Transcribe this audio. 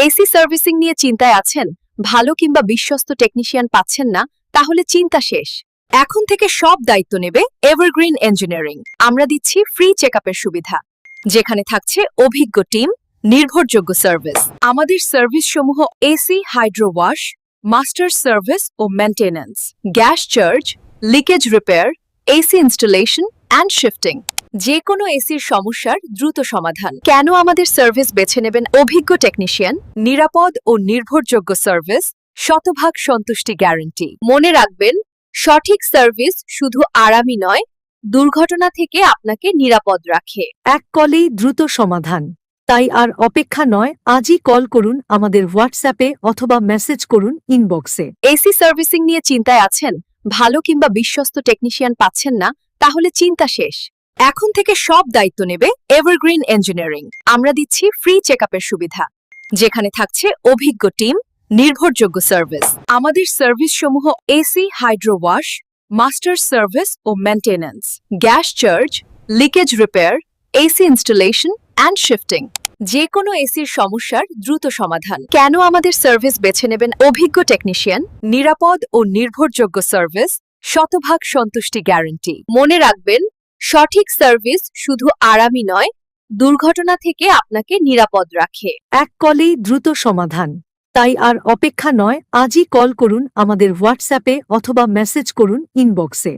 AC servicing নিয়ে চিন্তায় আছেন? ভালো কিংবা বিশ্বস্ত টেকনিশিয়ান পাচ্ছেন না? তাহলে চিন্তা শেষ। এখন থেকে সব দায়িত্ব নেবে এভারগ্রিন ইঞ্জিনিয়ারিং। আমরা দিচ্ছি ফ্রি চেকআপের সুবিধা, যেখানে থাকছে অভিজ্ঞ টিম, নির্ভরযোগ্য সার্ভিস। আমাদের সার্ভিস সমূহ AC hydro wash, master service ও maintenance, gas charge, leakage repair, AC installation and shifting. যে কোনো এসির সমস্যার দ্রুত সমাধান। কেন আমাদের সার্ভিস বেছে নেবেন? অভিজ্ঞ টেকনিশিয়ান, নিরাপদ ও নির্ভরযোগ্য সার্ভিস, শতভাগ সন্তুষ্টি গ্যারান্টি। মনে রাখবেন, সঠিক সার্ভিস শুধু আরামই নয়, দুর্ঘটনা থেকে আপনাকে নিরাপদ রাখে। এক কলেই দ্রুত সমাধান। তাই আর অপেক্ষা নয়, আজই কল করুন আমাদের হোয়াটসঅ্যাপে অথবা মেসেজ করুন ইনবক্সে। এসি সার্ভিসিং নিয়ে চিন্তায় আছেন? ভালো কিংবা বিশ্বস্ত টেকনিশিয়ান পাচ্ছেন না? তাহলে চিন্তা শেষ। এখন থেকে সব দায়িত্ব নেবে এভারগ্রিন ইঞ্জিনিয়ারিং। আমরা দিচ্ছি ফ্রি চেকআপের সুবিধা, যেখানে থাকছে অভিজ্ঞ টিম, নির্ভরযোগ্য সার্ভিস। আমাদের সার্ভিস সমূহ AC hydro wash, master service ও maintenance, gas charge, leakage repair, AC installation and shifting. যে কোনো এসির সমস্যার দ্রুত সমাধান। কেন আমাদের সার্ভিস বেছে নেবেন? অভিজ্ঞ টেকনিশিয়ান, নিরাপদ ও নির্ভরযোগ্য সার্ভিস, শতভাগ সন্তুষ্টি গ্যারান্টি। মনে রাখবেন, সঠিক সার্ভিস শুধু আরামই নয়, দুর্ঘটনা থেকে আপনাকে নিরাপদ রাখে। এক কলেই দ্রুত সমাধান। তাই আর অপেক্ষা নয়, আজই কল করুন আমাদের হোয়াটসঅ্যাপে অথবা মেসেজ করুন ইনবক্সে।